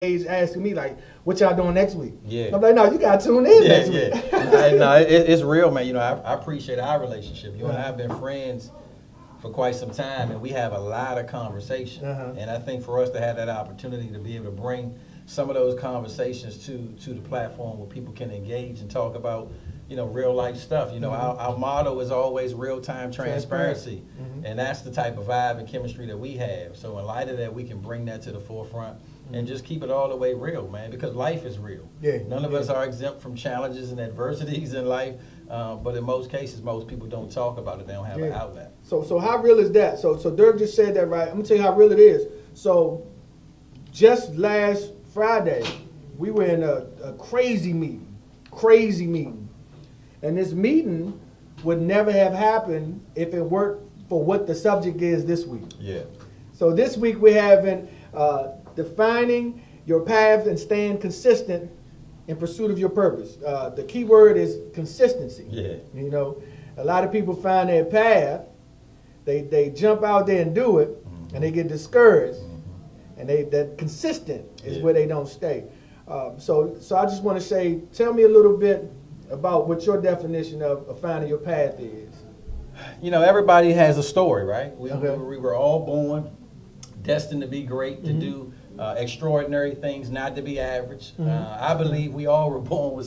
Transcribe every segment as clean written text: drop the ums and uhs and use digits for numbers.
He's asking me like, "What y'all doing next week?" Yeah. I'm like, "No, you got to tune in next week." No, it's real, man. You know, I appreciate our relationship. You and I have been friends for quite some time, and we have a lot of conversation. And I think for us to have that opportunity to be able to bring some of those conversations to the platform where people can engage and talk about, you know, real life stuff. You know, our motto is always real time transparency, and that's the type of vibe and chemistry that we have. So in light of that, we can bring that to the forefront and just keep it all the way real, man, because life is real. None of us are exempt from challenges and adversities in life, but in most cases, most people don't talk about it. They don't have an outlet. So how real is that? So Dirk just said that, right? I'm gonna tell you how real it is. So just last Friday, we were in a crazy meeting, and this meeting would never have happened if it weren't for what the subject is this week. So this week we're having defining your path and staying consistent in pursuit of your purpose. The key word is consistency. You know, a lot of people find their path, they jump out there and do it, and they get discouraged, and that consistent is where they don't stay. So I just want to say, tell me a little bit about what your definition of finding your path is. You know, everybody has a story, right? We were all born destined to be great, to do extraordinary things, not to be average. I believe we all were born with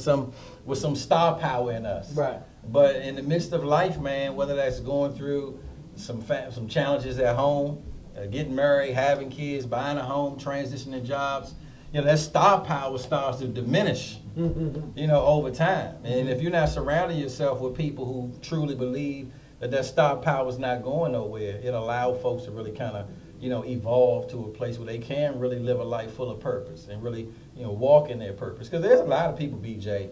some star power in us. But in the midst of life, man, whether that's going through some challenges at home, getting married, having kids, buying a home, transitioning jobs, you know, that star power starts to diminish, you know, over time. And if you're not surrounding yourself with people who truly believe that star power is not going nowhere, it allows folks to really kind of, you know, evolve to a place where they can really live a life full of purpose and really, you know, walk in their purpose. Because there's a lot of people, BJ,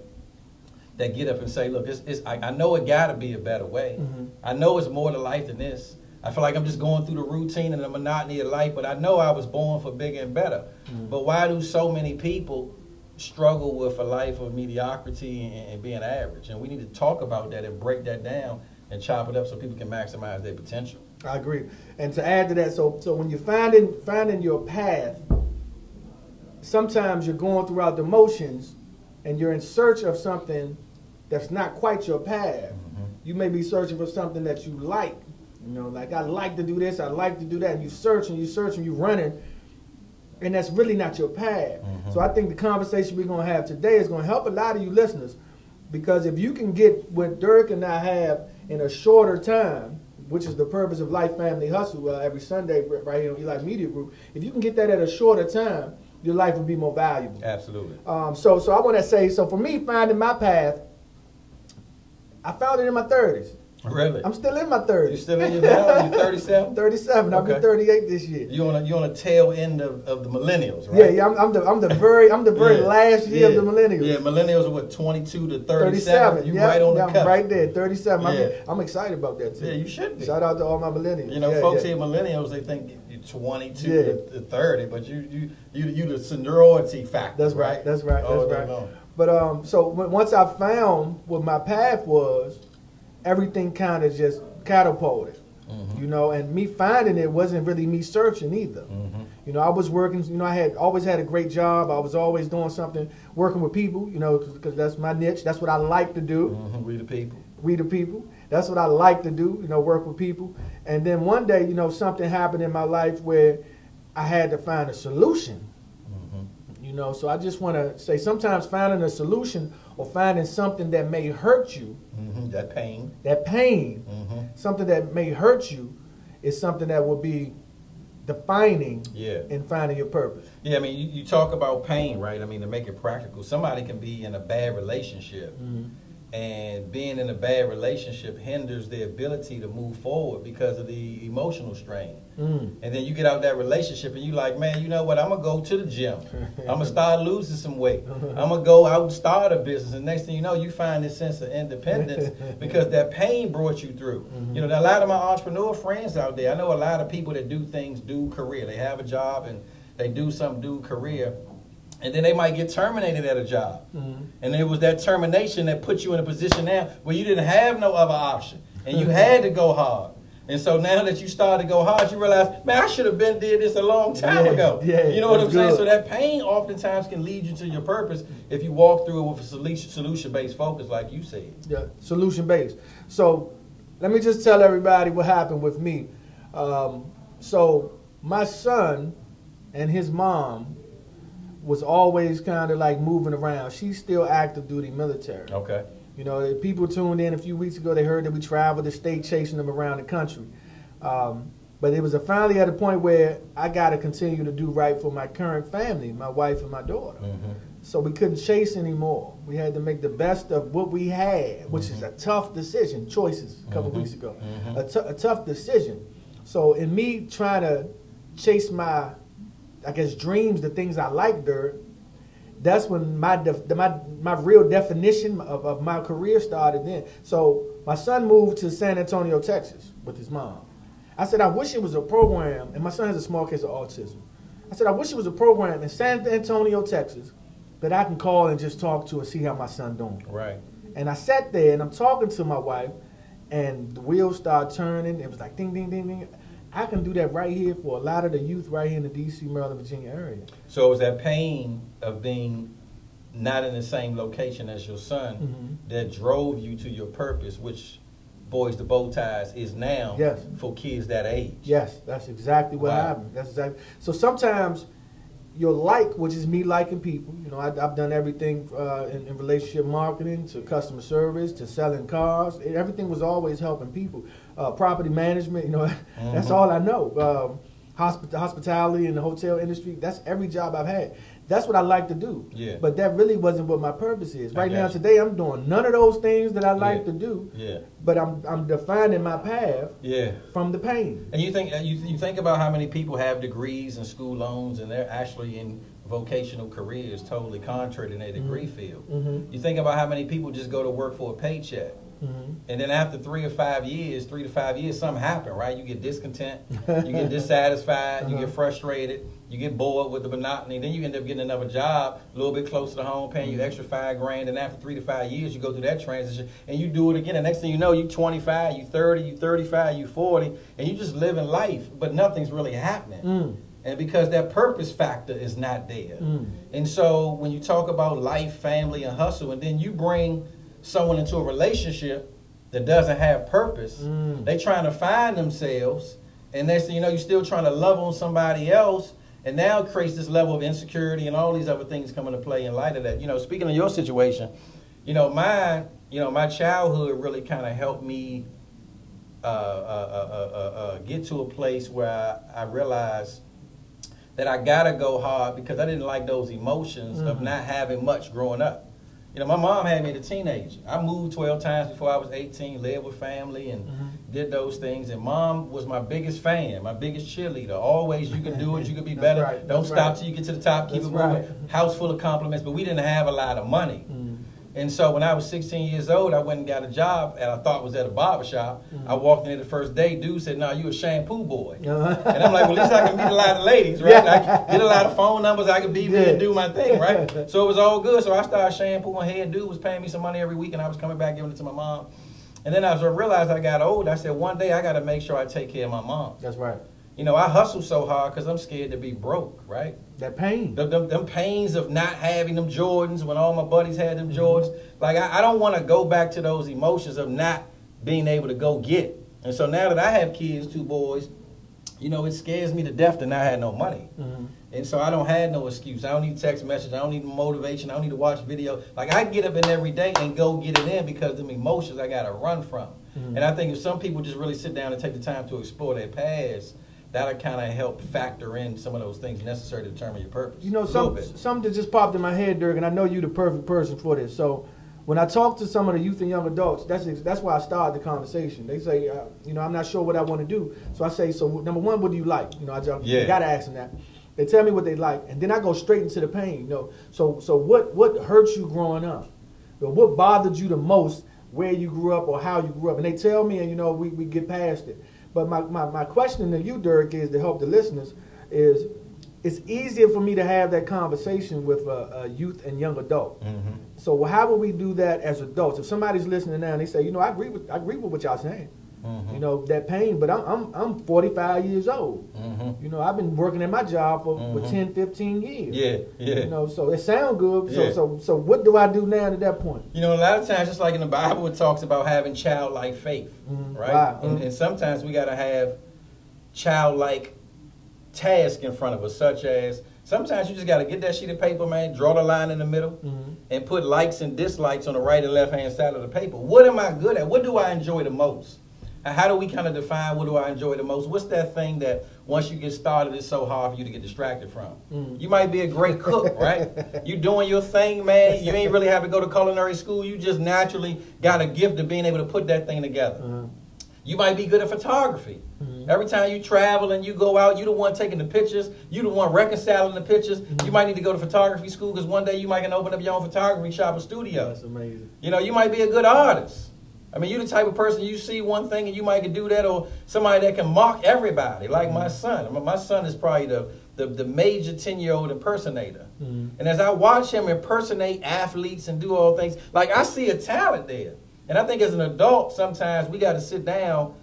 that get up and say, look, I know it got to be a better way. I know it's more to life than this. I feel like I'm just going through the routine and the monotony of life, but I know I was born for bigger and better. But why do so many people struggle with a life of mediocrity and being average? And we need to talk about that and break that down and chop it up so people can maximize their potential. I agree. And to add to that, so when you're finding your path, sometimes you're going throughout the motions and you're in search of something that's not quite your path. You may be searching for something that you like. You know, like, I like to do this, I like to do that. And you search and you're running, and that's really not your path. So I think the conversation we're going to have today is going to help a lot of you listeners, because if you can get what Dirk and I have in a shorter time, which is the purpose of Life Family Hustle every Sunday right here on Eli Media Group, if you can get that at a shorter time, your life will be more valuable. Absolutely. So I want to say, so for me, finding my path, I found it in my 30s. Really? I'm still in my 30s. You still in your now? You're 37? 37. I'll be 38 this year. You're on the tail end of the millennials, right? Yeah. I'm the very last year of the millennials. Yeah, millennials are what, 22 to 37. You right on the cusp. Right there, 37. I'm excited about that too. Yeah, you should be. Shout out to all my millennials. You know, folks here millennials, they think you're 22 to 30, but you the seniority factor. That's right. That's right. But so once I found what my path was, everything kind of just catapulted, you know, and me finding it wasn't really me searching either. You know, I was working, you know, I had always had a great job. I was always doing something, working with people, you know, because that's my niche. That's what I like to do. We the people. We the people. That's what I like to do, you know, work with people. And then one day, you know, something happened in my life where I had to find a solution. You know, so I just want to say, sometimes finding a solution or finding something that may hurt you, that pain, something that may hurt you, is something that will be defining in finding your purpose. Yeah, I mean, you talk about pain, right? I mean, to make it practical, somebody can be in a bad relationship, and being in a bad relationship hinders their ability to move forward because of the emotional strain. And then you get out that relationship and you like, man, you know what, I'm going to go to the gym. I'm going to start losing some weight. I'm going to go out and start a business. And next thing you know, you find this sense of independence because that pain brought you through. You know, there are a lot of my entrepreneur friends out there. I know a lot of people that do things, do career. They have a job and they do something, do career. And then they might get terminated at a job. And it was that termination that put you in a position now where you didn't have no other option. And you had to go hard. And so now that you start to go hard, you realize, man, I should have been did this a long time ago. Yeah, you know what I'm saying? good. So that pain oftentimes can lead you to your purpose if you walk through it with a solution-based focus, like you said. Yeah, solution-based. So let me just tell everybody what happened with me. So my son and his mom was always kind of like moving around. She's still active duty military. Okay. You know, people tuned in a few weeks ago. They heard that we traveled the state chasing them around the country. But it was finally at a point where I got to continue to do right for my current family, my wife and my daughter. Mm-hmm. So we couldn't chase anymore. We had to make the best of what we had, which is a tough decision, choices a couple weeks ago. A tough decision. So in me trying to chase my, I guess, dreams, the things I like, Dirk, that's when my real definition of my career started then. So my son moved to San Antonio, Texas with his mom. I said, I wish it was a program, and my son has a small case of autism. I said, I wish it was a program in San Antonio, Texas, that I can call and just talk to and see how my son doing. Right. And I sat there and I'm talking to my wife, and the wheels started turning. It was like ding, ding, ding, ding. I can do that right here for a lot of the youth right here in the D.C., Maryland, Virginia area. So it was that pain of being not in the same location as your son that drove you to your purpose, which Boys to Bow Ties is now for kids that age. Yes, that's exactly what happened. That's exactly. So sometimes your like, which is me liking people. You know, I've done everything in relationship marketing to customer service to selling cars. Everything was always helping people. Property management, you know, that's all I know. Hospitality in the hotel industry, that's every job I've had. That's what I like to do. Yeah. But that really wasn't what my purpose is. Right now, today, I'm doing none of those things that I like to do. Yeah. But I'm defining my path. From the pain. And you think about how many people have degrees and school loans, and they're actually in vocational careers totally contrary to their degree field. You think about how many people just go to work for a paycheck. And then after 3 to 5 years, something happened, right? You get discontent, you get dissatisfied, you get frustrated, you get bored with the monotony. Then you end up getting another job a little bit closer to home, paying you extra $5,000. And after 3 to 5 years, you go through that transition and you do it again. And next thing you know, you 25, you 30, you 35, you 40, and you just living life, but nothing's really happening. And because that purpose factor is not there. And so when you talk about life, family, and hustle, and then you bring someone into a relationship that doesn't have purpose, they trying to find themselves, and next thing you know, you're still trying to love on somebody else, and now it creates this level of insecurity and all these other things come into play in light of that. You know, speaking of your situation, my childhood really kind of helped me get to a place where I realized that I gotta go hard because I didn't like those emotions of not having much growing up. You know, my mom had me as a teenager. I moved 12 times before I was 18, lived with family, and did those things. And Mom was my biggest fan, my biggest cheerleader. Always, you can do it, you can be better. Right. Don't stop till you get to the top, keep it moving. House full of compliments, but we didn't have a lot of money. And so when I was 16 years old, I went and got a job, and I thought it was at a barber shop. I walked in there the first day. Dude said, "No, you a shampoo boy." And I'm like, well, at least I can meet a lot of ladies, right? I can get a lot of phone numbers. I can be there and do my thing, right? So it was all good. So I started shampooing hair. Dude was paying me some money every week, and I was coming back giving it to my mom. And then as I realized I got old, I said, one day I got to make sure I take care of my mom. That's right. You know, I hustle so hard because I'm scared to be broke, right? That pain. Them pains of not having them Jordans when all my buddies had them Jordans. Like, I don't want to go back to those emotions of not being able to go get it. And so now that I have kids, 2 boys, you know, it scares me to death to not have no money. And so I don't have no excuse. I don't need text message. I don't need motivation. I don't need to watch video. Like, I get up in every day and go get it in because of them emotions I got to run from. And I think if some people just really sit down and take the time to explore their past, that'll kind of help factor in some of those things necessary to determine your purpose. You know, something that just popped in my head, Dirk, and I know you're the perfect person for this. So when I talk to some of the youth and young adults, that's why I started the conversation. They say, you know, I'm not sure what I want to do. So I say, so number one, what do you like? You know, I got to ask them that. They tell me what they like, and then I go straight into the pain. You know, so what hurt you growing up? You know, what bothered you the most where you grew up or how you grew up? And they tell me, and you know, we get past it. But my question to you, Dirk, is to help the listeners is, it's easier for me to have that conversation with a youth and young adult. So how will we do that as adults? If somebody's listening now and they say, you know, I agree with what y'all saying, you know, that pain. But I'm 45 years old. You know, I've been working at my job for 10, 15 years. Yeah. You know, so it sounds good. So what do I do now at that point? You know, a lot of times, just like in the Bible, it talks about having childlike faith, right? Wow. And sometimes we got to have childlike task in front of us, such as sometimes you just got to get that sheet of paper, man, draw the line in the middle, and put likes and dislikes on the right and left hand side of the paper. What am I good at? What do I enjoy the most? And how do we kind of define what do I enjoy the most? What's that thing that once you get started, it's so hard for you to get distracted from? You might be a great cook, right? You doing your thing, man. You ain't really have to go to culinary school. You just naturally got a gift of being able to put that thing together. You might be good at photography. Every time you travel and you go out, you the one taking the pictures. You the one reconciling the pictures. You might need to go to photography school because one day you might can open up your own photography shop or studio. That's amazing. You know, you might be a good artist. I mean, you're the type of person, you see one thing and you might can do that, or somebody that can mock everybody, like my son. I mean, my son is probably the major 10-year-old impersonator. And as I watch him impersonate athletes and do all things, like I see a talent there. And I think as an adult, sometimes we got to sit down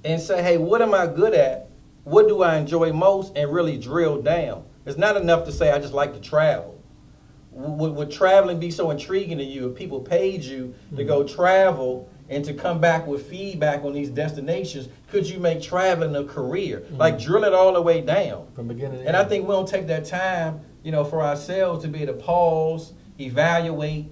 and say, hey, what am I good at? What do I enjoy most? And really drill down. It's not enough to say I just like to travel. Would traveling be so intriguing to you if people paid you to go travel and to come back with feedback on these destinations? Could you make traveling a career? Like drill it all the way down. From beginning to end. And I think we don't take that time, you know, for ourselves to be able to pause, evaluate,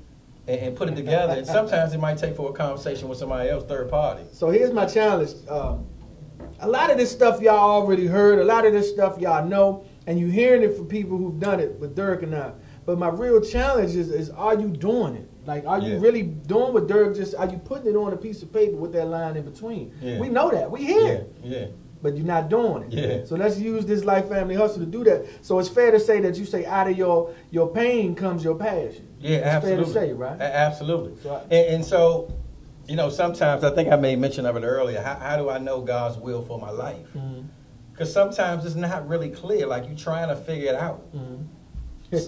and put it together. And sometimes it might take for a conversation with somebody else, third party. So here's my challenge. A lot of this stuff y'all already heard. A lot of this stuff y'all know. And you're hearing it from people who've done it with Derek and I. But my real challenge is are you doing it? Like, are you really doing what Derek just, are you putting it on a piece of paper with that line in between? We know that. We hear it. But you're not doing it. So let's use this Life Family Hustle to do that. So it's fair to say that you say out of your pain comes your passion. Yeah, absolutely. It's fair to say, right? Absolutely. And so, you know, sometimes, I think I made mention of it earlier, how do I know God's will for my life? Because sometimes it's not really clear, like you're trying to figure it out.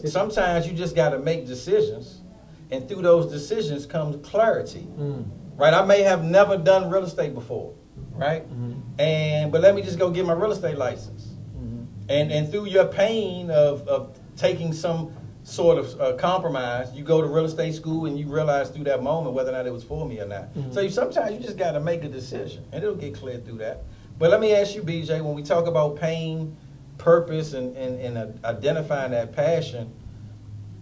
Sometimes you just got to make decisions, and through those decisions comes clarity. Right? I may have never done real estate before, right? But let me just go get my real estate license. And through your pain of taking some sort of compromise, you go to real estate school and you realize through that moment whether or not it was for me or not. So sometimes you just got to make a decision, and it'll get clear through that. But let me ask you, BJ, when we talk about pain, purpose, and identifying that passion,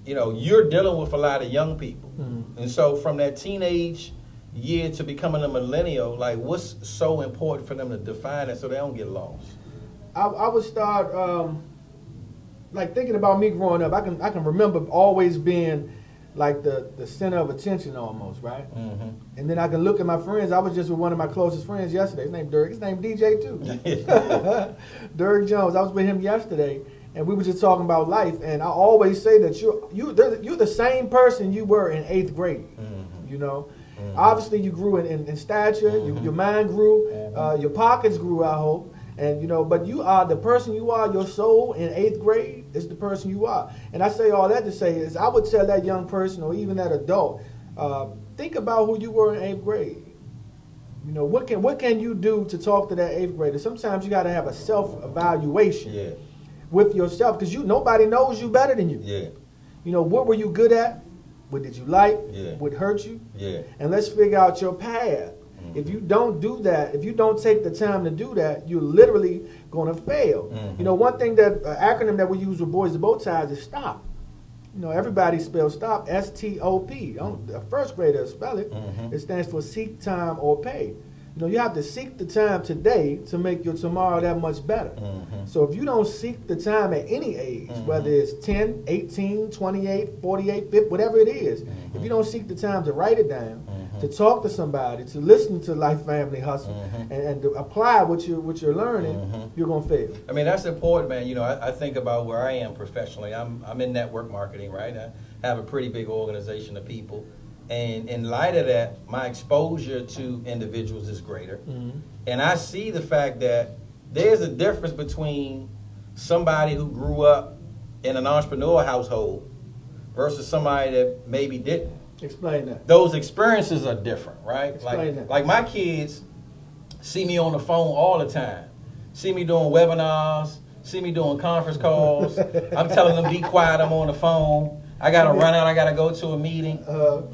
you know, you're dealing with a lot of young people. And so from that teenage year to becoming a millennial, like what's so important for them to define it so they don't get lost? I would start like thinking about me growing up. I can remember always being like the center of attention almost, right? And then I can look at my friends. I was just with one of my closest friends yesterday. His name Derek. His name DJ too. Derek Jones. I was with him yesterday, and we were just talking about life. And I always say that you're the same person you were in 8th grade. You know, obviously you grew in stature. Your mind grew. Your pockets grew, I hope. And you know, but you are the person you are. Your soul in 8th grade is the person you are. And I say all that to say is, I would tell that young person or even that adult, think about who you were in 8th grade. You know, what can you do to talk to that 8th grader? Sometimes you got to have a self-evaluation with yourself, because nobody knows you better than you. You know, what were you good at? What did you like? What hurt you? And let's figure out your path. If you don't do that, if you don't take the time to do that, you're literally going to fail. You know, one thing that acronym that we use with Boys to Bow Ties is STOP. You know, everybody spells STOP, S-T-O-P. A first grader spell it. It stands for seek, time, or pay. You know, you have to seek the time today to make your tomorrow that much better. So if you don't seek the time at any age, whether it's 10, 18, 28, 48, 50, whatever it is, if you don't seek the time to write it down, to talk to somebody, to listen to Life Family Hustle, and to apply what you're learning, you're going to fail. I mean, that's important, man. You know, I think about where I am professionally. I'm in network marketing, right? I have a pretty big organization of people. And in light of that, my exposure to individuals is greater. And I see the fact that there's a difference between somebody who grew up in an entrepreneurial household versus somebody that maybe didn't. Explain that. Those experiences are different, right? Explain that. Like my kids, see me on the phone all the time. See me doing webinars, see me doing conference calls. I'm telling them, be quiet, I'm on the phone. I got to run out, I got to go to a meeting.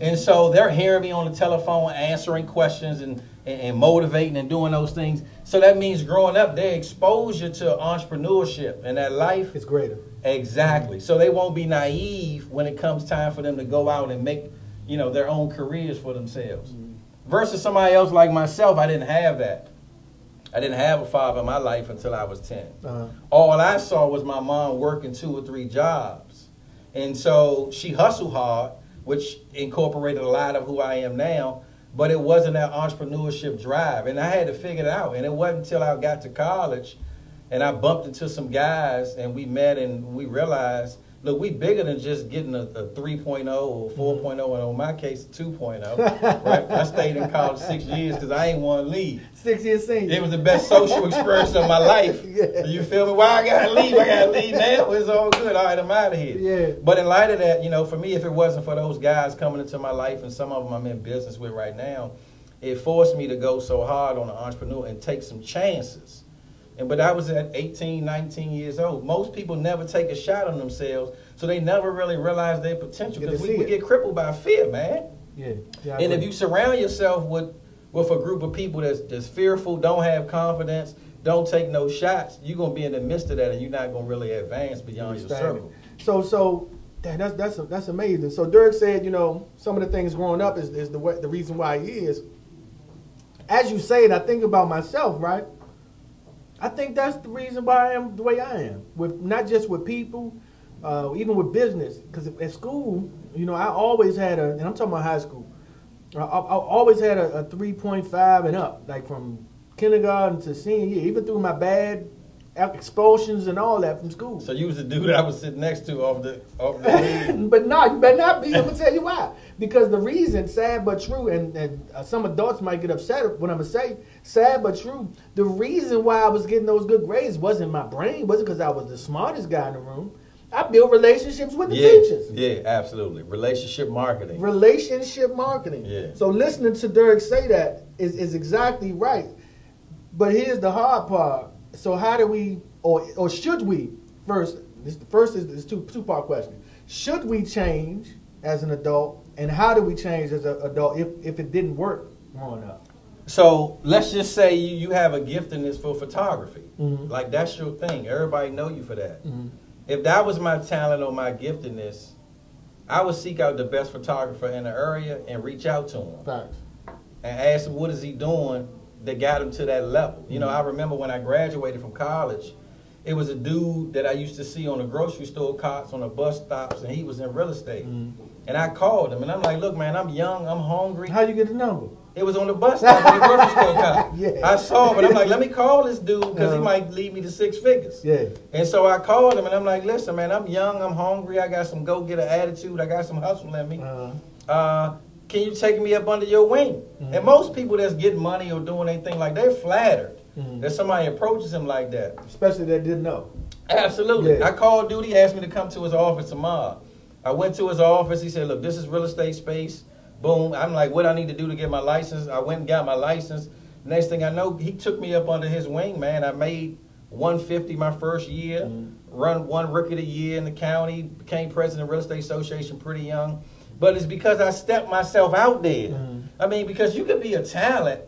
And so they're hearing me on the telephone, answering questions and motivating and doing those things. So that means growing up, their exposure to entrepreneurship and that life is greater. Exactly. So they won't be naive when it comes time for them to go out and make, their own careers for themselves. Versus somebody else like myself, I didn't have that. I didn't have a father in my life until I was 10. All I saw was my mom working 2 or 3 jobs. And so she hustled hard, which incorporated a lot of who I am now, but it wasn't that entrepreneurship drive. And I had to figure it out. And it wasn't until I got to college and I bumped into some guys and we met and we realized, look, we bigger than just getting a 3.0 or 4.0, and in my case, 2.0. Right? I stayed in college 6 years because I ain't want to leave. 6 years senior. It was the best social experience of my life. Yeah. You feel me? Why I got to leave? I got to leave now. It's all good. All right, I'm out of here. Yeah. But in light of that, for me, if it wasn't for those guys coming into my life, and some of them I'm in business with right now, it forced me to go so hard on an entrepreneur and take some chances. But I was at 18, 19 years old. Most people never take a shot on themselves, so they never really realize their potential because we get crippled by fear, man. Yeah. And if you surround yourself with a group of people that's fearful, don't have confidence, don't take no shots, you're going to be in the midst of that and you're not going to really advance beyond your circle. So that's amazing. So Dirk said, some of the things growing up is the reason why he is. As you say it, I think about myself, right? I think that's the reason why I am the way I am. With not just with people, even with business. Because at school, I always had and I'm talking about high school, I always had a 3.5 and up, like from kindergarten to senior year, even through my bad expulsions and all that from school. So you was the dude I was sitting next to off the lead. But no, you better not be. I'm going to tell you why. Because the reason, sad but true, and some adults might get upset when I'm going to say, sad but true, the reason why I was getting those good grades wasn't my brain, wasn't because I was the smartest guy in the room. I built relationships with the teachers. Yeah, absolutely. Relationship marketing. Relationship marketing. Yeah. So listening to Dirk say that is exactly right. But here's the hard part. So how do we, or should we, first is two-part question. Should we change as an adult, and how do we change as an adult if it didn't work growing up? So let's just say you have a gift in this for photography. Mm-hmm. Like that's your thing. Everybody know you for that. Mm-hmm. If that was my talent or my giftedness, I would seek out the best photographer in the area and reach out to him. Thanks. And ask him what is he doing that got him to that level. I remember when I graduated from college, it was a dude that I used to see on the grocery store carts, on the bus stops, and he was in real estate. Mm-hmm. And I called him, and I'm like, look, man, I'm young, I'm hungry. How'd you get the number? It was on the bus stop in the grocery store cart. Yeah. I saw him, and I'm like, let me call this dude, because he might lead me to 6 figures. Yeah. And so I called him, and I'm like, listen, man, I'm young, I'm hungry, I got some go-getter attitude, I got some hustle in me. Can you take me up under your wing? Mm-hmm. And most people that's getting money or doing anything like they're flattered that somebody approaches him like that. Especially that didn't know. Absolutely. Yeah. I called dude, he asked me to come to his office tomorrow. I went to his office, he said, look, this is real estate space. Boom. I'm like, what I need to do to get my license? I went and got my license. Next thing I know, he took me up under his wing, man. I made $150 my first year, run 1 rookie of the year in the county, became president of Real Estate Association pretty young. But it's because I stepped myself out there. I mean, because you could be a talent,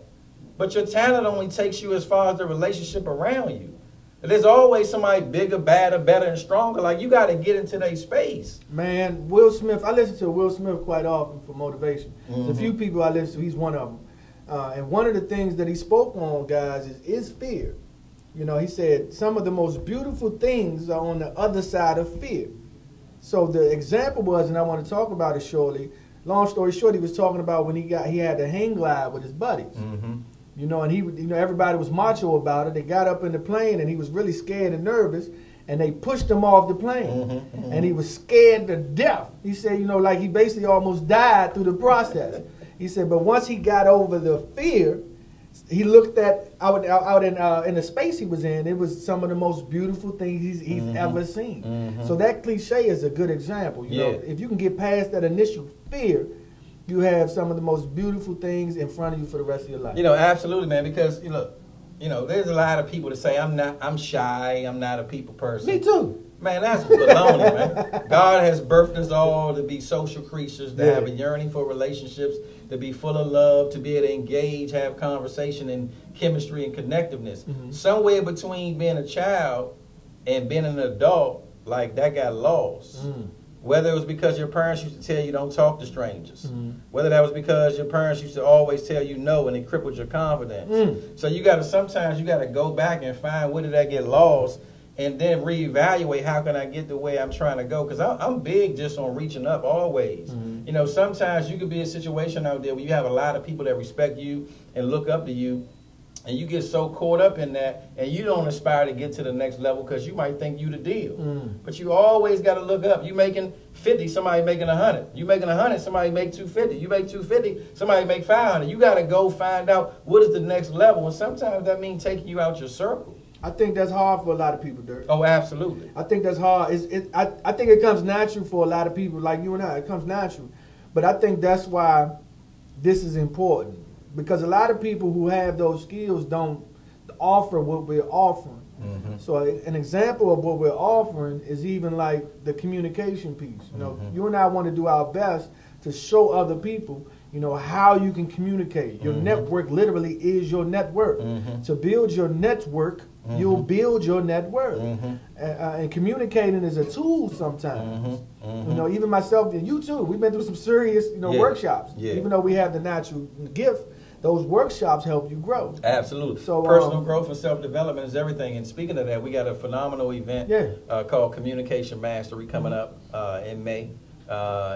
but your talent only takes you as far as the relationship around you. There's always somebody bigger, badder, better, and stronger. Like, you got to get into their space. Man, Will Smith, I listen to Will Smith quite often for motivation. There's a few people I listen to, he's one of them. And one of the things that he spoke on, guys, is fear. He said some of the most beautiful things are on the other side of fear. So the example was, and I want to talk about it shortly, long story short, he was talking about when he had the hang glide with his buddies. And he, everybody was macho about it. They got up in the plane, and he was really scared and nervous, and they pushed him off the plane, and he was scared to death. He said, like he basically almost died through the process. He said, but once he got over the fear, he looked at out in the space he was in. It was some of the most beautiful things he's ever seen. So that cliche is a good example. You know, if you can get past that initial fear, you have some of the most beautiful things in front of you for the rest of your life. You know, absolutely, man. Because there's a lot of people that say I'm shy, I'm not a people person. Me too. Man, that's baloney, man. God has birthed us all to be social creatures, to have a yearning for relationships, to be full of love, to be able to engage, have conversation and chemistry and connectiveness. Mm-hmm. Somewhere between being a child and being an adult, like that got lost. Mm. Whether it was because your parents used to tell you don't talk to strangers. Mm-hmm. Whether that was because your parents used to always tell you no and it crippled your confidence. Mm. So sometimes you got to go back and find where did that get lost and then reevaluate how can I get the way I'm trying to go. Because I'm big just on reaching up always. Mm-hmm. You know, sometimes you could be in a situation out there where you have a lot of people that respect you and look up to you. And you get so caught up in that, and you don't aspire to get to the next level because you might think you the deal. Mm. But you always got to look up. You making 50, somebody making 100. You making 100, somebody make 250. You make 250, somebody make 500. You got to go find out what is the next level, and sometimes that means taking you out your circle. I think that's hard for a lot of people, Dirk. Oh, absolutely. I think that's hard. I think it comes natural for a lot of people, like you and I. It comes natural, but I think that's why this is important. Because a lot of people who have those skills don't offer what we're offering. Mm-hmm. So an example of what we're offering is even like the communication piece. You know, you and I want to do our best to show other people, you know, how you can communicate. Your network literally is your network. To build your network, you'll build your net worth. And communicating is a tool sometimes. You know, even myself and you too, we've been through some serious, workshops. Even though we have the natural gift, those workshops help you grow. Absolutely. So personal growth and self-development is everything. And speaking of that, we got a phenomenal event called Communication Mastery coming up in May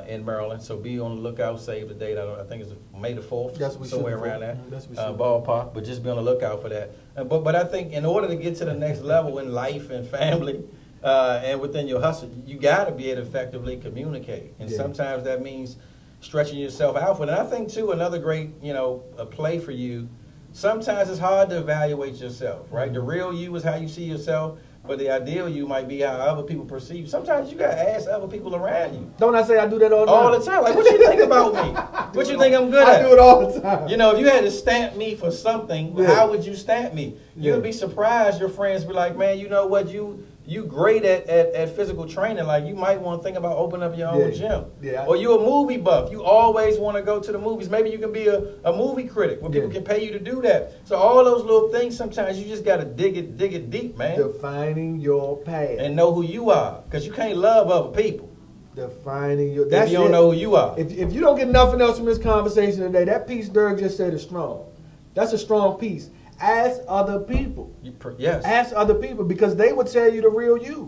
in Maryland. So be on the lookout. Save the date. I think it's May the 4th, somewhere around that ballpark. But just be on the lookout for that. But I think in order to get to the next level in life and family and within your hustle, you got to be able to effectively communicate. And sometimes that means stretching yourself out for it. And I think, too, another great, a play for you, sometimes it's hard to evaluate yourself, right? The real you is how you see yourself, but the ideal you might be how other people perceive you. Sometimes you got to ask other people around you. Don't I say I do that all the time? All the time. Like, what you think about me? What you think I'm good at? I do it all the time. You know, if you had to stamp me for something, how would you stamp me? You would be surprised. Your friends be like, man, you know what, you great at physical training. Like, you might want to think about opening up your own gym. Or you a movie buff. You always want to go to the movies. Maybe you can be a movie critic where people can pay you to do that. So all those little things, sometimes you just got to dig it deep, man. Defining your path. And know who you are. Because you can't love other people. Defining your... If you don't know who you are. If you don't get nothing else from this conversation today, that piece Dirk just said is strong. That's a strong piece. Ask other people. Yes. Ask other people because they will tell you the real you.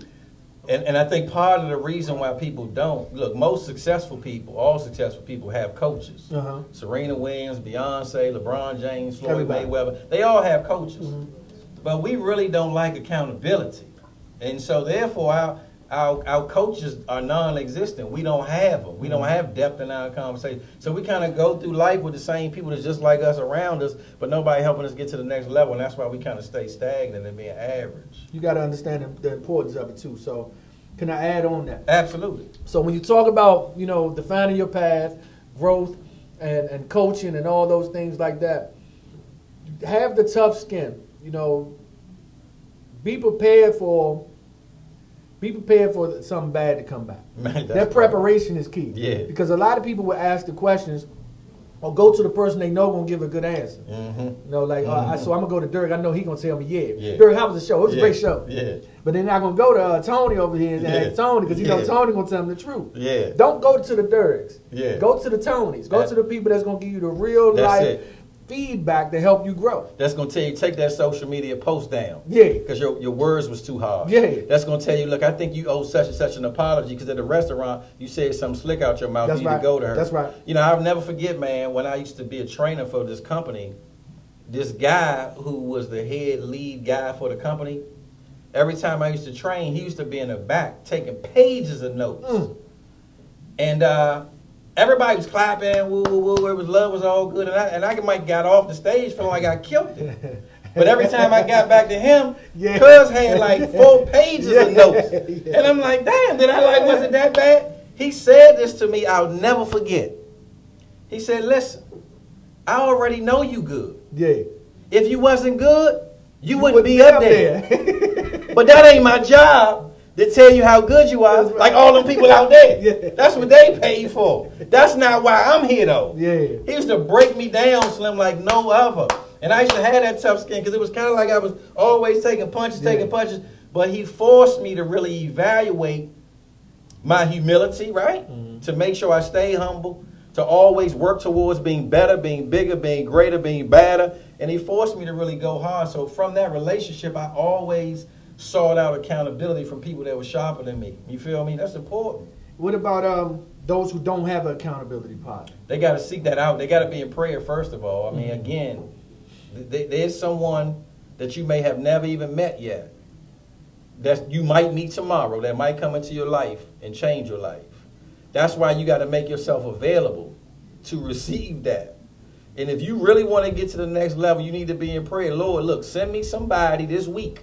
And I think part of the reason why people don't, look, most successful people, all successful people have coaches. Serena Williams, Beyonce, LeBron James, Floyd Mayweather, they all have coaches. But we really don't like accountability. And so therefore our coaches are non-existent. We don't have them. We don't have depth in our conversation. So we kind of go through life with the same people that's just like us around us, but nobody helping us get to the next level. And that's why we kind of stay stagnant and being average. You got to understand the importance of it too. So can I add on that? Absolutely. So when you talk about, defining your path, growth, and coaching and all those things like that, have the tough skin. Be prepared for something bad to come back. Man, that preparation is key. Yeah. Because a lot of people will ask the questions or go to the person they know gonna give a good answer. So I'm gonna go to Dirk. I know he gonna tell me, Dirk, how was the show? It was a great show. But they're not gonna go to Tony over here and ask Tony because Tony gonna tell them the truth. Don't go to the Dirks. Go to the Tonys. Go to the people that's gonna give you the real life feedback to help you grow. That's going to tell you, take that social media post down. Because your words was too hard. That's going to tell you, look, I think you owe such and such an apology because at the restaurant, you said something slick out your mouth. You need to go to her. That's right. I'll never forget, man, when I used to be a trainer for this company, this guy who was the head lead guy for the company, every time I used to train, he used to be in the back taking pages of notes. And, everybody was clapping, woo, woo, woo, it was love was all good, and I might got off the stage feeling like I killed it. But every time I got back to him, Cuz had like 4 pages of notes. And I'm like, damn, was it that bad? He said this to me, I'll never forget. He said, listen, I already know you good. Yeah. If you wasn't good, you wouldn't be up there. But that ain't my job to tell you how good you are, like all them people out there. Yeah. That's what they paid for. That's not why I'm here, though. Yeah. He used to break me down, Slim, like no other. And I used to have that tough skin because it was kind of like I was always taking punches. But he forced me to really evaluate my humility, right? Mm-hmm. To make sure I stay humble, to always work towards being better, being bigger, being greater, being better. And he forced me to really go hard. So from that relationship, I always sought out accountability from people that were sharper than me. You feel me? That's important. What about those who don't have an accountability partner? They got to seek that out. They got to be in prayer, first of all. I mean, again, there's someone that you may have never even met yet that you might meet tomorrow that might come into your life and change your life. That's why you got to make yourself available to receive that. And if you really want to get to the next level, you need to be in prayer. Lord, look, send me somebody this week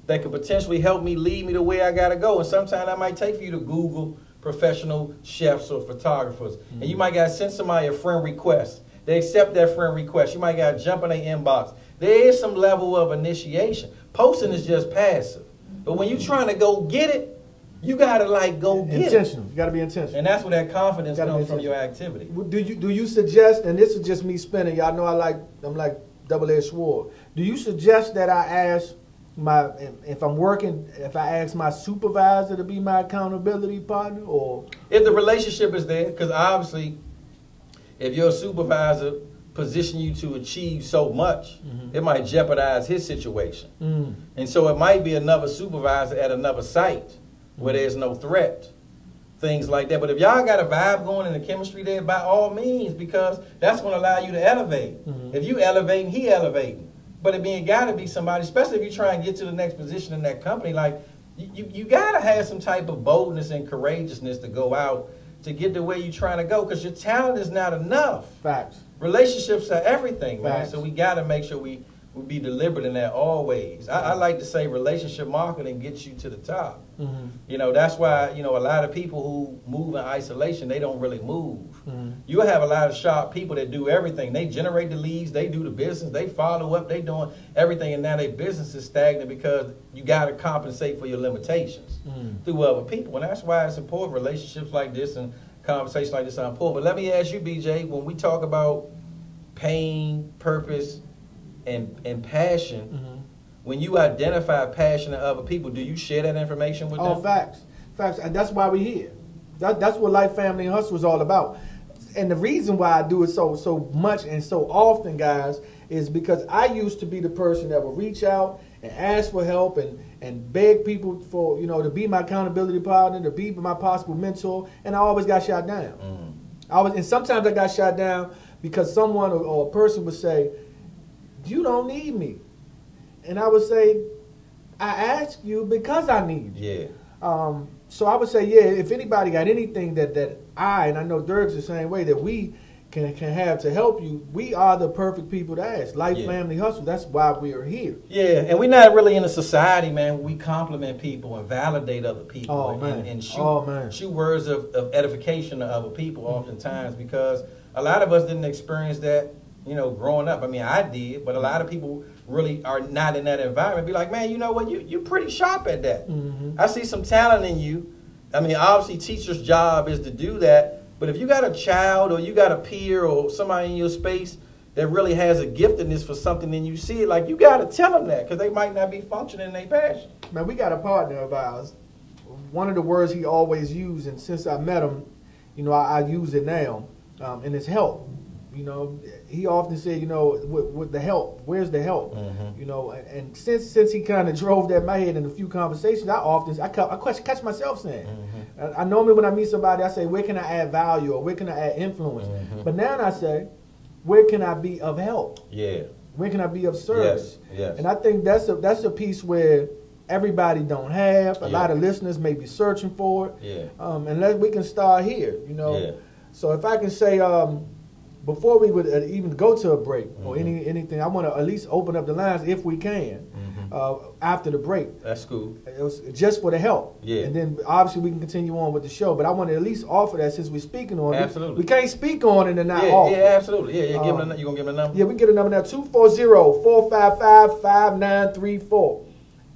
that could potentially help me, lead me the way I got to go. And sometimes that might take for you to Google professional chefs or photographers. Mm-hmm. And you might got to send somebody a friend request. They accept that friend request. You might got to jump in their inbox. There is some level of initiation. Posting is just passive. But when you're trying to go get it, you got to like go get it. Intentional. You got to be intentional. And that's where that confidence comes from your activity. Do you suggest, and this is just me spinning, y'all know I'm like double-edged sword. Do you suggest that I ask if I'm working, if I ask my supervisor to be my accountability partner, or if the relationship is there? Because obviously, if your supervisor position you to achieve so much, it might jeopardize his situation. And so it might be another supervisor at another site where there's no threat, things like that. But if y'all got a vibe going and the chemistry there, by all means, because that's going to allow you to elevate. If you elevating, he elevating. But it got to be somebody, especially if you try and get to the next position in that company, like you got to have some type of boldness and courageousness to go out to get the way you're trying to go, because your talent is not enough. Facts. Relationships are everything, man. Facts. So we got to make sure we be deliberate in that always. I like to say relationship marketing gets you to the top. You know, that's why, you know, a lot of people who move in isolation, they don't really move. You'll have a lot of sharp people that do everything. They generate the leads, they do the business, they follow up, they doing everything, and now their business is stagnant because you got to compensate for your limitations through other people. And that's why it's important. Relationships like this and conversations like this are important. But let me ask you, BJ, when we talk about pain, purpose, and passion, when you identify passion in other people, do you share that information with them? Oh, facts. And that's why we're here. That's what Life, Family, and Hustle is all about. And the reason why I do it so much and so often, guys, is because I used to be the person that would reach out and ask for help and beg people for, you know, to be my accountability partner, to be my possible mentor, and I always got shot down. And sometimes I got shot down because someone or a person would say, "You don't need me," and I would say, "I ask you because I need you." Yeah. So I would say, yeah, if anybody got anything that and I know Dirk's the same way, that we can have to help you, we are the perfect people to ask. Life, Family, Hustle. That's why we are here. Yeah, and we're not really in a society, man. We compliment people and validate other people and shoot words of edification to other people oftentimes, because a lot of us didn't experience that, you know, growing up. I mean, I did, but a lot of people really are not in that environment. Be like, man, you know what? You're pretty sharp at that. I see some talent in you. I mean, obviously, teacher's job is to do that. But if you got a child or you got a peer or somebody in your space that really has a giftedness for something, and you see it, like, you got to tell them that, because they might not be functioning in their passion. Man, we got a partner of ours. One of the words he always used, and since I met him, you know, I use it now, and it's help. You know, he often said, you know, with the help, where's the help? You know, and since he kind of drove that in my head in a few conversations, I catch myself saying, I normally when I meet somebody, I say, where can I add value or where can I add influence? But now I say, where can I be of help? Yeah. Where can I be of service? Yes. And I think that's a piece where everybody don't have. A lot of listeners may be searching for it. Yeah. And we can start here, you know. Yeah. So if I can say, before we would even go to a break or anything, I want to at least open up the lines if we can. after the break. That's cool. It was just for the help. Yeah. And then obviously we can continue on with the show. But I want to at least offer that since we're speaking on it. Absolutely. We can't speak on it and not Yeah, offer. yeah, absolutely. Yeah, yeah. You gonna give me a number? Yeah, we get a number now, 240-455-5934.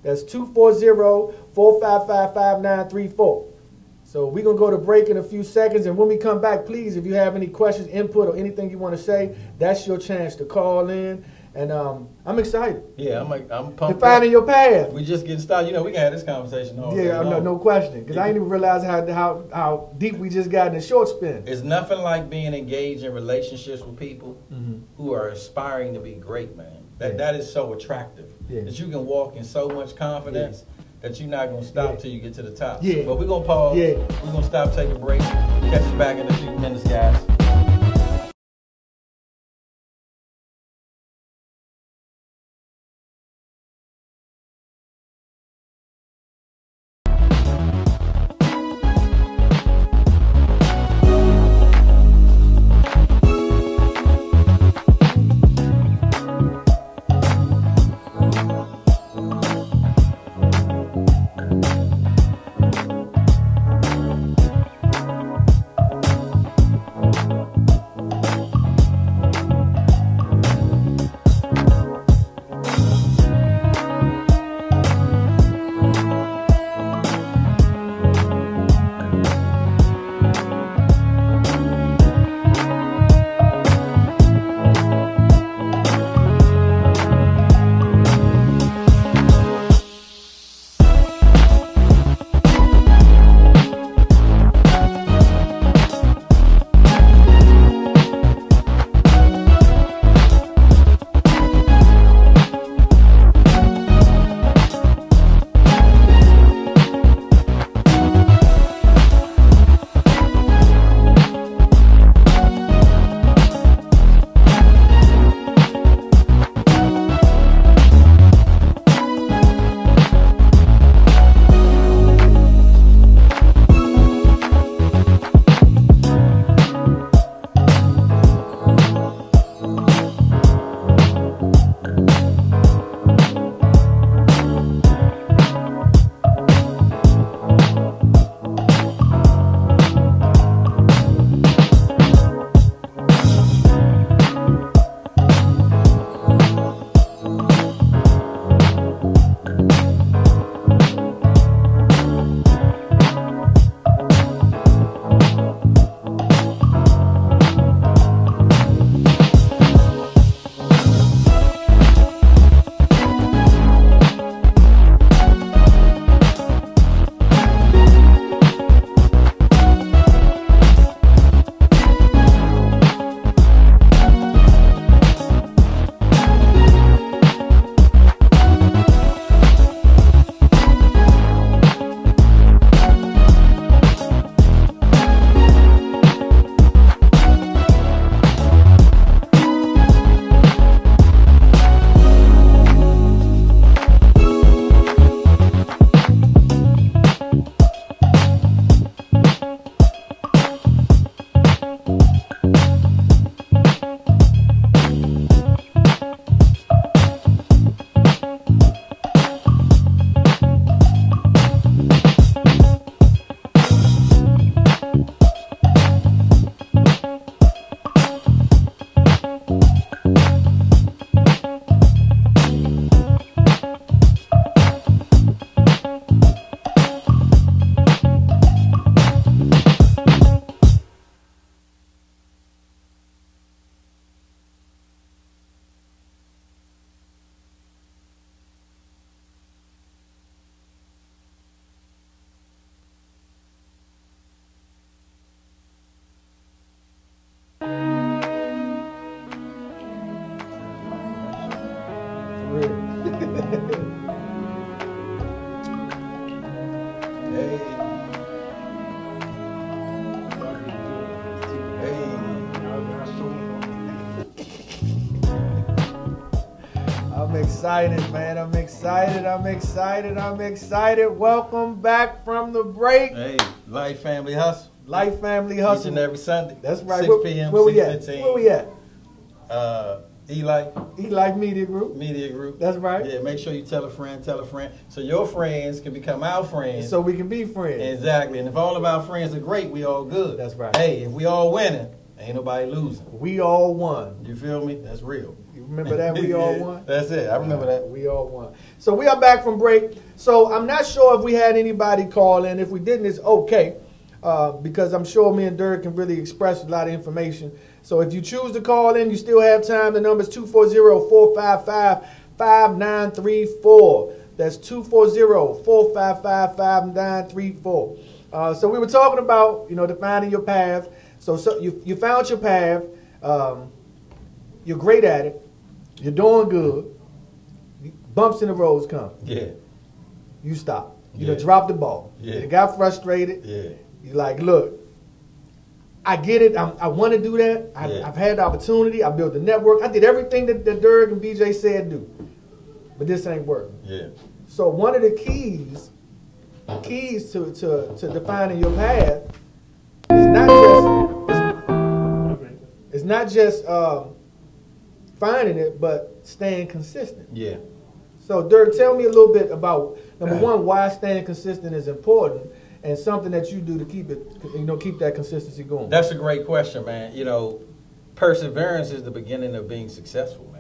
That's 240-455-5934. So we're going to go to break in a few seconds. And when we come back, please, if you have any questions, input, or anything you want to say, that's your chance to call in. And I'm excited. Yeah, I'm pumped. Defining your path. We just getting started. You know, we can have this conversation all day long. No question. Because I didn't even realize how deep we just got in the short spin. It's nothing like being engaged in relationships with people who are aspiring to be great, man. That is so attractive. Yeah. That you can walk in so much confidence that you're not going to stop till you get to the top. Yeah. But we're going to pause. Yeah. We're going to stop, take a break. Catch us back in a few minutes, guys. I'm excited, man. I'm excited. Welcome back from the break. Hey, Life Family Hustle. Life Family Hustle. Each and every Sunday. That's right. 6 p.m., Where we at? 6:15. Where we at? E-Life Media Group. Media Group. That's right. Yeah, make sure you tell a friend, so your friends can become our friends. So we can be friends. Exactly. And if all of our friends are great, we all good. That's right. Hey, if we all winning, ain't nobody losing. We all won. You feel me? That's real. You remember that? We all won? That's it. I remember that. We all won. So we are back from break. So I'm not sure if we had anybody call in. If we didn't, it's okay. Because I'm sure me and Dirk can really express a lot of information. So if you choose to call in, you still have time. The number is 240-455-5934. That's 240-455-5934. So we were talking about, defining your path. So you found your path. You're great at it. You're doing good. Bumps in the roads come. Yeah. You stop. You Yeah. dropped the ball. Yeah. You got frustrated. Yeah. You're like, look, I get it. I want to do that. Yeah. I've had the opportunity. I built the network. I did everything that Dirk and BJ said do. But this ain't working. Yeah. So one of the keys to defining your path is not just finding it, but staying consistent. Yeah. So Dirk, tell me a little bit about number one, why staying consistent is important, and something that you do to keep that consistency going. That's a great question, man. Perseverance is the beginning of being successful, man.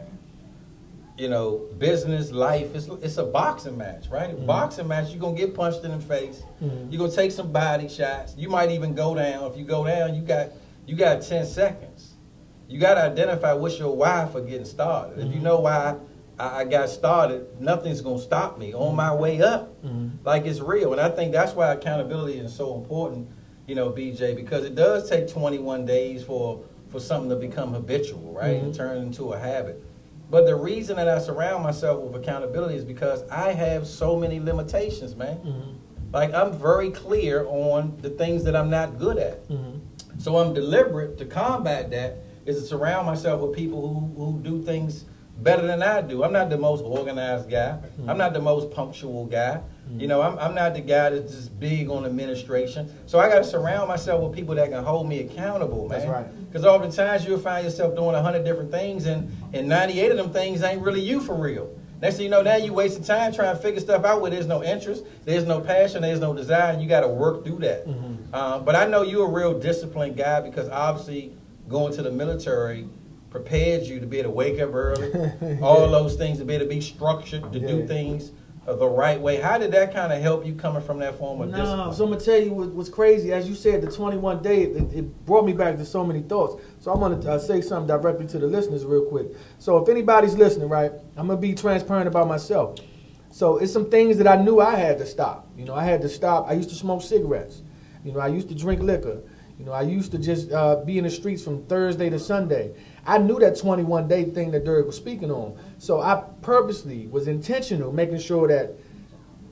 Business, life, it's a boxing match, right? Mm-hmm. Boxing match, you're going to get punched in the face. Mm-hmm. You're going to take some body shots. You might even go down. If you go down, you got 10 seconds. You got to identify what's your why for getting started. Mm-hmm. If you know why I got started, nothing's going to stop me on my way up. Mm-hmm. Like, it's real. And I think that's why accountability is so important, BJ, because it does take 21 days for something to become habitual, right? Mm-hmm. And turn into a habit. But the reason that I surround myself with accountability is because I have so many limitations, man. Mm-hmm. Like, I'm very clear on the things that I'm not good at. Mm-hmm. So I'm deliberate to combat that is to surround myself with people who do things better than I do. I'm not the most organized guy. Mm-hmm. I'm not the most punctual guy. Mm-hmm. I'm not the guy that's just big on administration. So I got to surround myself with people that can hold me accountable, man. That's right. Because oftentimes you'll find yourself doing 100 different things, and 98 of them things ain't really you for real. Next thing you know, now you wasting time trying to figure stuff out where there's no interest, there's no passion, there's no desire, and you got to work through that. Mm-hmm. But I know you're a real disciplined guy because obviously going to the military prepared you to be able to wake up early, all those things, to be able to be structured, to do things the right way. How did that kind of help you coming from that form of discipline? So I'm going to tell you what's crazy. As you said, the 21 days, it brought me back to so many thoughts. So I'm going to say something directly to the listeners real quick. So if anybody's listening, right, I'm going to be transparent about myself. So it's some things that I knew I had to stop. I had to stop. I used to smoke cigarettes. I used to drink liquor. I used to just be in the streets from Thursday to Sunday. I knew that 21-day thing that Dirk was speaking on. So I purposely was intentional, making sure that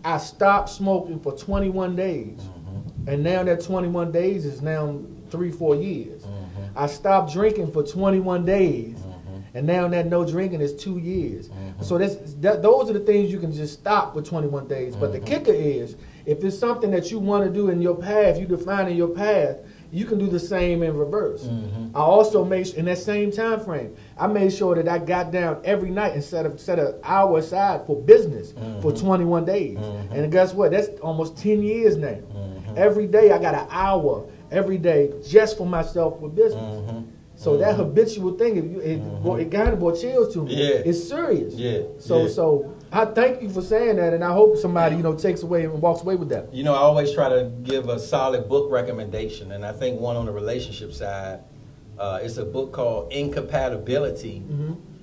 I stopped smoking for 21 days. Mm-hmm. And now that 21 days is now 3-4 years. Mm-hmm. I stopped drinking for 21 days. Mm-hmm. And now that no drinking is 2 years. Mm-hmm. So those are the things you can just stop with 21 days. Mm-hmm. But the kicker is, if it's something that you want to do in your path, you define in your path, you can do the same in reverse. Mm-hmm. I also made, in that same time frame, I made sure that I got down every night and set an hour aside for business for 21 days. Mm-hmm. And guess what? That's almost 10 years now. Mm-hmm. Every day I got an hour every day just for myself for business. Mm-hmm. So that habitual thing, it kind of brought chills to me. Yeah. It's serious. Yeah. So I thank you for saying that, and I hope somebody takes away and walks away with that. I always try to give a solid book recommendation, and I think one on the relationship side, it's a book called Incompatibility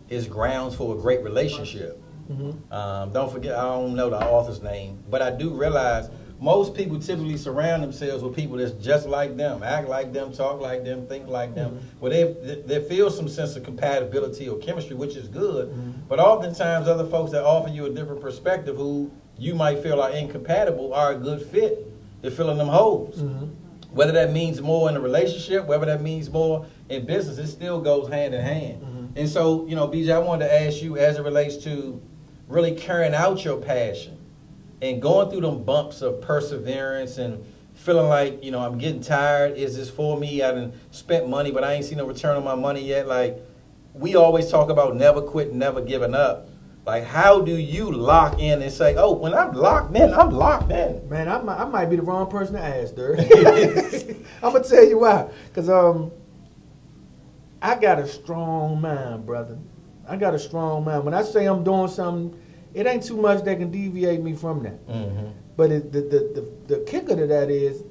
is Grounds for a Great Relationship. Mm-hmm. Don't forget, I don't know the author's name, but I do realize most people typically surround themselves with people that's just like them, act like them, talk like them, think like them. Well, they feel some sense of compatibility or chemistry, which is good. But oftentimes other folks that offer you a different perspective who you might feel are incompatible are a good fit to fill in them holes. Whether that means more in a relationship, whether that means more in business, it still goes hand in hand. And so, BJ, I wanted to ask you as it relates to really carrying out your passion and going through them bumps of perseverance and feeling like, I'm getting tired. Is this for me? I done spent money, but I ain't seen no return on my money yet. Like, we always talk about never quitting, never giving up. Like, how do you lock in and say, oh, when I'm locked in, I'm locked in? Man, I might be the wrong person to ask, Dirk. I'm going to tell you why. Because I got a strong mind, brother. I got a strong mind. When I say I'm doing something, it ain't too much that can deviate me from that. Mm-hmm. But the kicker to that is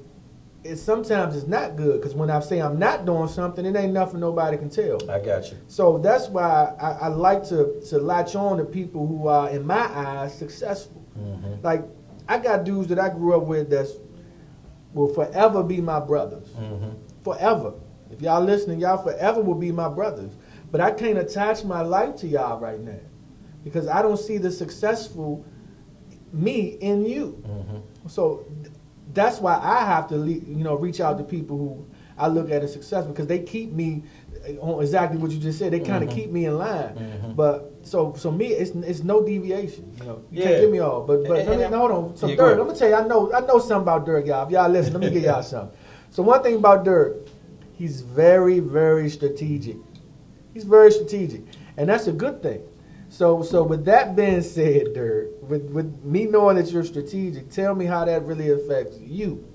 sometimes it's not good, because when I say I'm not doing something, it ain't nothing nobody can tell. I got you. So that's why I like to latch on to people who are, in my eyes, successful. Mm-hmm. Like, I got dudes that I grew up with that will forever be my brothers. Mm-hmm. Forever. If y'all listening, y'all forever will be my brothers. But I can't attach my life to y'all right now, because I don't see the successful me in you. Mm-hmm. So that's why I have to, reach out to people who I look at as successful, because they keep me on exactly what you just said. They kind of keep me in line. Mm-hmm. But so me, it's no deviation. You can't get me all. But hold on. So Dirk, I'm gonna tell you, I know something about Dirk, y'all. If y'all listen, let me give y'all something. So one thing about Dirk, he's very, very strategic. He's very strategic, and that's a good thing. So with that being said, Dirk, with me knowing that you're strategic, tell me how that really affects you.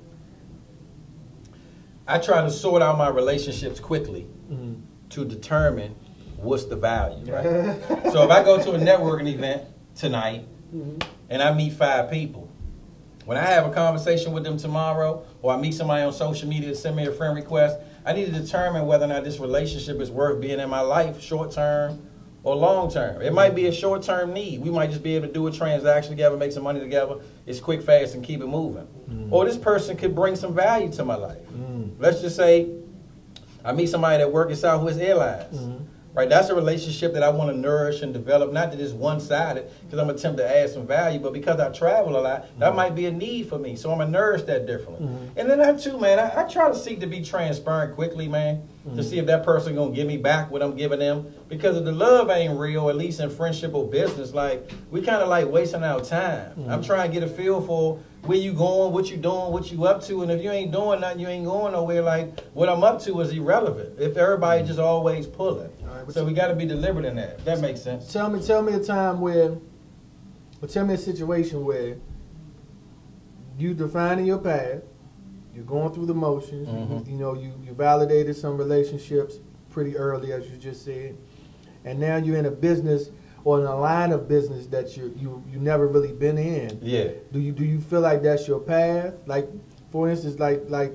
I try to sort out my relationships quickly to determine what's the value, right? So if I go to a networking event tonight and I meet 5 people, when I have a conversation with them tomorrow, or I meet somebody on social media to send me a friend request, I need to determine whether or not this relationship is worth being in my life, short term or long term. It might be a short term need. We might just be able to do a transaction together, make some money together. It's quick, fast, and keep it moving. Or this person could bring some value to my life. Let's just say I meet somebody that works at Southwest Airlines. Right, that's a relationship that I want to nourish and develop. Not that it's one-sided, because I'm attempting to add some value, but because I travel a lot, that might be a need for me. So I'm gonna nourish that differently. And then that too, man, I try to seek to be transparent quickly, man, to see if that person gonna give me back what I'm giving them. Because if the love ain't real, at least in friendship or business, like, we kind of like wasting our time. I'm trying to get a feel for where you going, what you doing, what you up to, and if you ain't doing nothing, you ain't going nowhere. Like, what I'm up to is irrelevant if everybody just always pulling. So we got to be deliberate in that. If that makes sense. Tell me a time where, or tell me a situation where you defining your path, you're going through the motions, you validated some relationships pretty early, as you just said, and now you're in a business or in a line of business that you never really been in. Yeah. Do you feel like that's your path? Like, for instance, like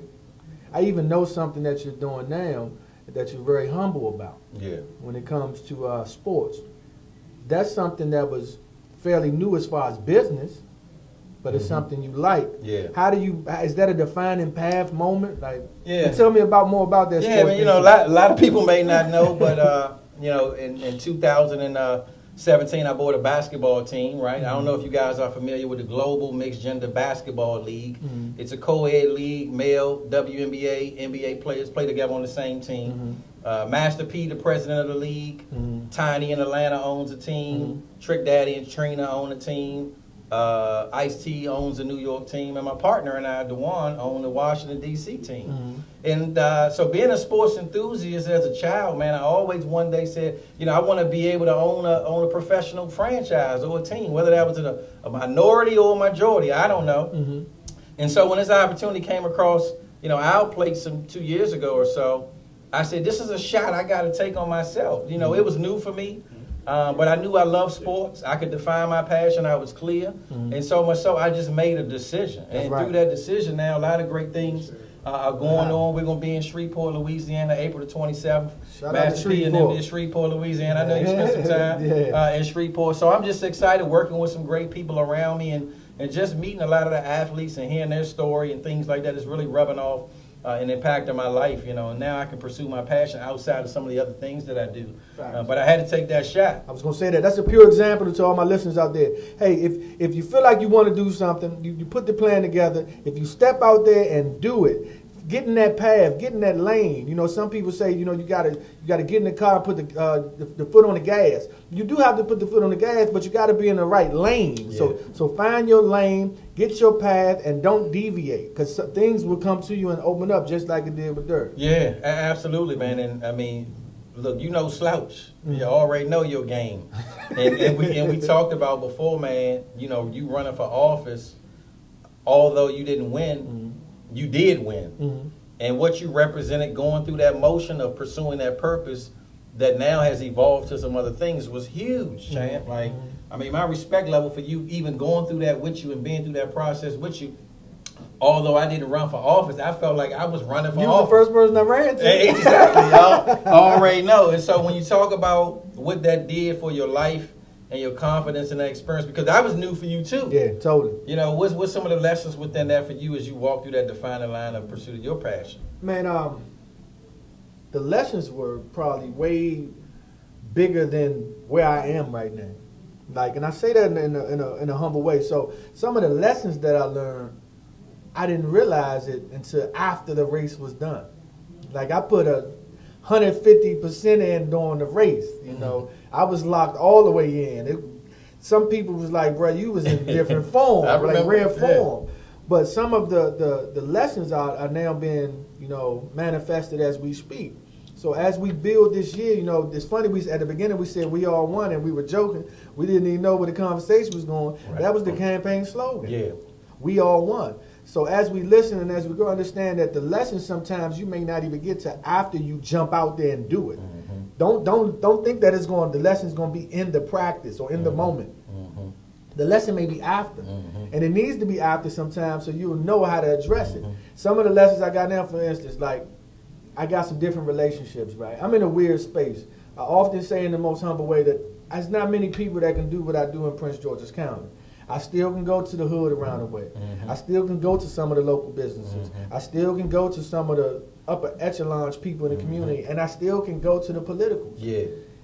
I even know something that you're doing now that you're very humble about. Yeah. When it comes to sports, that's something that was fairly new as far as business, but it's something you like. Yeah. Is that a defining path moment? Like, yeah. Tell me more about that. Yeah, man, a lot of people may not know, but in 2017, I bought a basketball team, right? I don't know if you guys are familiar with the Global Mixed Gender Basketball League. It's a co-ed league. Male WNBA, NBA players play together on the same team. Master P, the president of the league. Tiny in Atlanta owns a team. Trick Daddy and Trina own a team. Ice-T owns the New York team. And my partner and I, Dewan, own the Washington, D.C. team. And so being a sports enthusiast as a child, man, I always one day said, I want to be able to own a professional franchise or a team, whether that was a minority or a majority, I don't know. And so when this opportunity came across, our plate 2 years ago or so, I said, this is a shot I got to take on myself. It was new for me. But I knew I loved sports. I could define my passion. I was clear. And so much so, I just made a decision. And through that decision now, a lot of great things are going on. We're going to be in Shreveport, Louisiana, April the 27th. Master P and them in Shreveport, Louisiana. I know you spent some time in Shreveport. So I'm just excited working with some great people around me and just meeting a lot of the athletes and hearing their story and things like that is really rubbing off an impact on my life, and now I can pursue my passion outside of some of the other things that I do. But I had to take that shot. I was going to say that. That's a pure example to all my listeners out there. Hey, if you feel like you want to do something, you put the plan together. If you step out there and do it, get in that path, get in that lane. Some people say, you gotta get in the car and put the foot on the gas. You do have to put the foot on the gas, but you got to be in the right lane. Yeah. So find your lane, get your path, and don't deviate, because things will come to you and open up just like it did with Dirk. Yeah, absolutely, man. And I mean, look, you know slouch. You already know your game. And we talked about before, man, you know, you running for office, although you didn't win, you did win. And what you represented going through that motion of pursuing that purpose that now has evolved to some other things was huge, champ. Like, I mean, my respect level for you even going through that with you and being through that process with you. Although I didn't run for office, I felt like I was running for office. You were the first person I ran to. Exactly, y'all. I already know. And so when you talk about what that did for your life and your confidence in that experience, because that was new for you too. Yeah, totally. You know, what's some of the lessons within that for you as you walk through that defining line of pursuit of your passion? Man, the lessons were probably way bigger than where I am right now. Like, and I say that in a humble way. So some of the lessons that I learned, I didn't realize it until after the race was done. Like, I put 150% in during the race. You know, I was locked all the way in. Some people was like, bro, you was in different form, like rare form. But some of the lessons are now being, you know, manifested as we speak. So as we build this year, you know, it's funny, at the beginning we said we all won, and we were joking. We didn't even know where the conversation was going. Right. That was the campaign slogan. Yeah. We all won. So as we listen and as we go, understand that the lessons sometimes you may not even get to after you jump out there and do it. Don't think that the lesson's going to be in the practice or in the moment. The lesson may be after. And it needs to be after sometimes so you'll know how to address it. Some of the lessons I got now, for instance, like, I got some different relationships, right? I'm in a weird space. I often say in the most humble way that there's not many people that can do what I do in Prince George's County. I still can go to the hood around the way. I still can go to some of the local businesses. I still can go to some of the upper echelons people in the community, and I still can go to the politicals.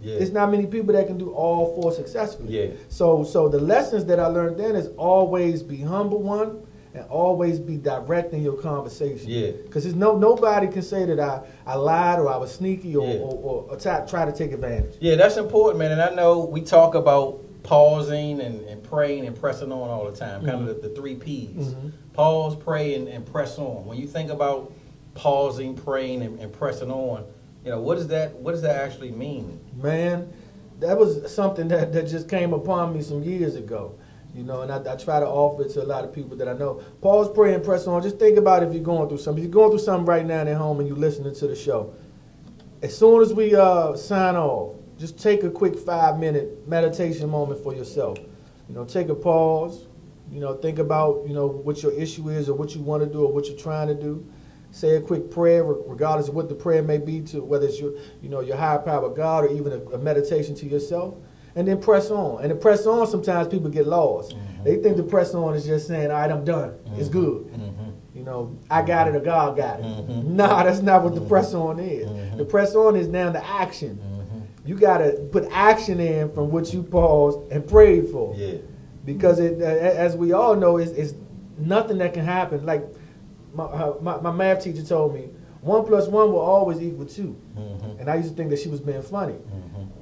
There's not many people that can do all four successfully. So the lessons that I learned then is always be humble, one, and always be direct in your conversation. Because nobody can say that I lied or I was sneaky or try to take advantage. That's important, man. And I know we talk about pausing and praying and pressing on all the time, kind of the 3 Ps. Pause, pray, and press on. When you think about pausing, praying, and pressing on, you know, what does that actually mean? Man, that was something that just came upon me some years ago. You know, and I try to offer it to a lot of people that I know. Pause, pray, and press on. Just think about if you're going through something. If you're going through something right now at home and you're listening to the show, as soon as we sign off, just take a quick 5-minute meditation moment for yourself. You know, take a pause. You know, think about, you know, what your issue is or what you want to do or what you're trying to do. Say a quick prayer, regardless of what the prayer may be, to whether it's your higher power, God, or even a meditation to yourself. And then press on. And to press on, sometimes people get lost. They think the press on is just saying, all right, I'm done. It's good. You know, I got it or God got it. Nah, that's not what the press on is. The press on is now the action. You got to put action in from what you paused and prayed for. Because as we all know, it's nothing that can happen. Like my math teacher told me, 1 + 1 will always equal 2. And I used to think that she was being funny.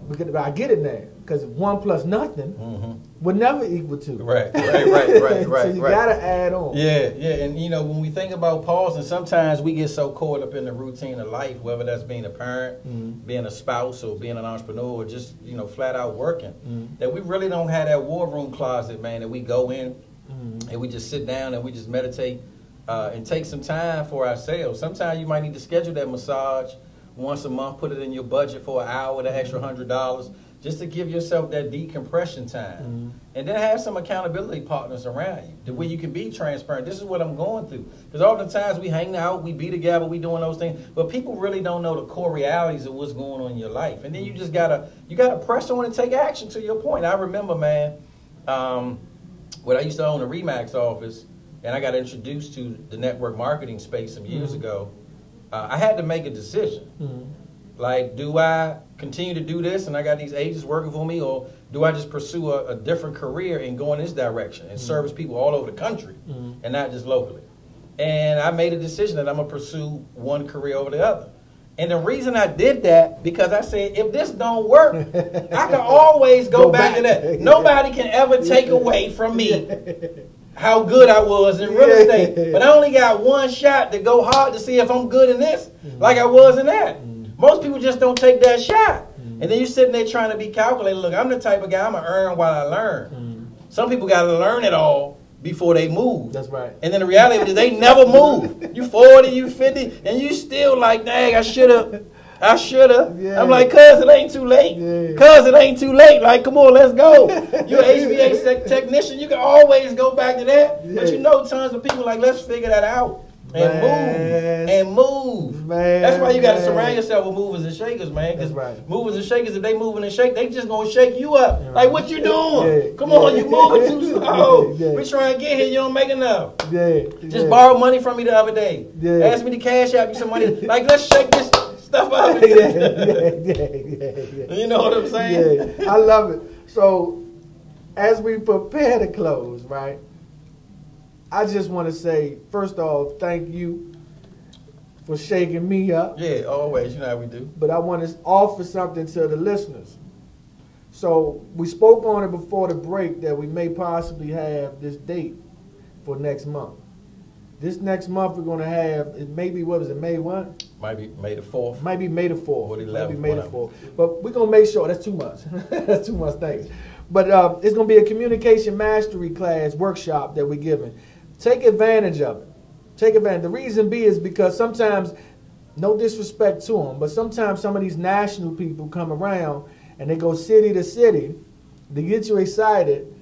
But I get it now, because 1 + nothing would never equal 2. Right. So you gotta add on. And you know, when we think about pausing, sometimes we get so caught up in the routine of life, whether that's being a parent, being a spouse, or being an entrepreneur, or just, you know, flat out working, that we really don't have that war room closet, man, that we go in and we just sit down and we just meditate and take some time for ourselves. Sometimes you might need to schedule that massage once a month, put it in your budget for an hour, the extra $100, just to give yourself that decompression time. And then have some accountability partners around you, the way you can be transparent. This is what I'm going through. Because oftentimes we hang out, we be together, we doing those things, but people really don't know the core realities of what's going on in your life. And then you just gotta press on and take action, to your point. I remember, man, when I used to own a Remax office, and I got introduced to the network marketing space some years ago, I had to make a decision. Like, do I continue to do this and I got these agents working for me, or do I just pursue a different career and go in this direction and service people all over the country and not just locally? And I made a decision that I'm going to pursue one career over the other. And the reason I did that, because I said, if this don't work, I can always go back to that. Nobody can ever take away from me how good I was in real estate. But I only got one shot to go hard to see if I'm good in this like I was in that. Most people just don't take that shot. And then you sitting there trying to be calculated. Look, I'm the type of guy, I'm going to earn while I learn. Some people got to learn it all before they move. That's right. And then the reality is they never move. You 40, you 50, and you still like, dang, I should have. Yeah. I'm like, cuz it ain't too late. Yeah. Cuz it ain't too late. Like, come on, let's go. You're an HVAC technician. You can always go back to that. Yeah. But you know tons of people like, let's figure that out. And move. Man, that's why you got to surround yourself with movers and shakers, man. Because movers and shakers, if they moving and shake, they just going to shake you up. Yeah. Like, what you doing? Yeah. Come on, you moving too slow. We trying to get here, you don't make enough. Just borrow money from me the other day. Ask me to cash out you some money. Like, let's shake this stuff up. You know what I'm saying? Yeah, I love it. So, as we prepare to close, right? I just want to say, first off, thank you for shaking me up. Yeah, always. You know how we do. But I want to offer something to the listeners. So we spoke on it before the break that we may possibly have this date for next month. This next month we're going to have, it maybe, what was it, May 1? Might be May the 4th. Might be May the 4th. Or the 11th. Might be May the 4th. But we're going to make sure, that's too much. That's too much, thanks. But it's going to be a communication mastery class workshop that we're giving. Take advantage of it. Take advantage. The reason be is because sometimes, no disrespect to them, but sometimes some of these national people come around and they go city to city to get you excited,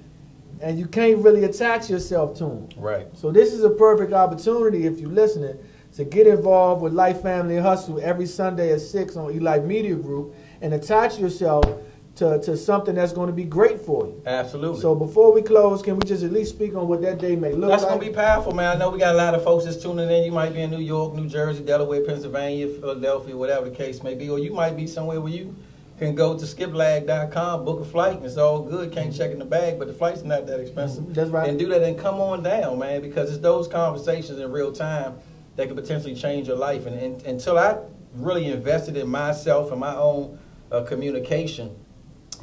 and you can't really attach yourself to them. Right. So this is a perfect opportunity, if you're listening, to get involved with Life, Family, Hustle every Sunday at 6 on eLife Media Group and attach yourself to something that's going to be great for you. Absolutely. So before we close, can we just at least speak on what that day may look like? That's going to be powerful, man. I know we got a lot of folks that's tuning in. You might be in New York, New Jersey, Delaware, Pennsylvania, Philadelphia, whatever the case may be. Or you might be somewhere where you can go to skiplag.com, book a flight, and it's all good. Can't check in the bag, but the flight's not that expensive. That's right. And do that and come on down, man, because it's those conversations in real time that could potentially change your life. And until I really invested in myself and my own communication,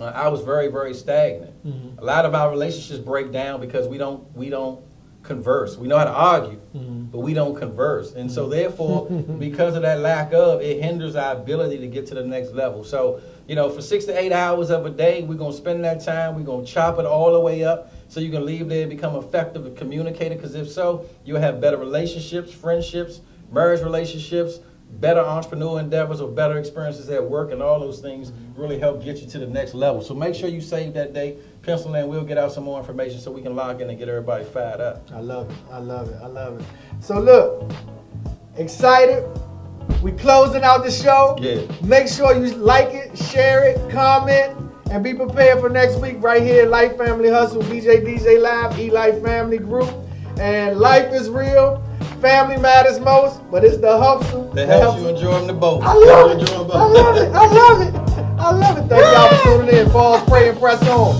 I was very, very stagnant. A lot of our relationships break down because we don't converse. We know how to argue, but we don't converse. And so therefore, because of that lack of, it hinders our ability to get to the next level. So, you know, for 6 to 8 hours of a day, we're going to spend that time. We're going to chop it all the way up so you can leave there and become effective and communicator. Because if so, you'll have better relationships, friendships, marriage relationships, better entrepreneur endeavors or better experiences at work, and all those things really help get you to the next level. So make sure you save that date, pencil in. We'll get out some more information so we can log in and get everybody fired up. I love it. I love it. I love it. So look, excited. We closing out the show. Yeah. Make sure you like it, share it, comment, and be prepared for next week right here at Life Family Hustle, DJ Live, eLife Family Group. And life is real. Family matters most, but it's the hustle that helps you enjoy the boat. I love it. I love it. I love it. I love it. Thank y'all for tuning in. Pause, pray, and press on.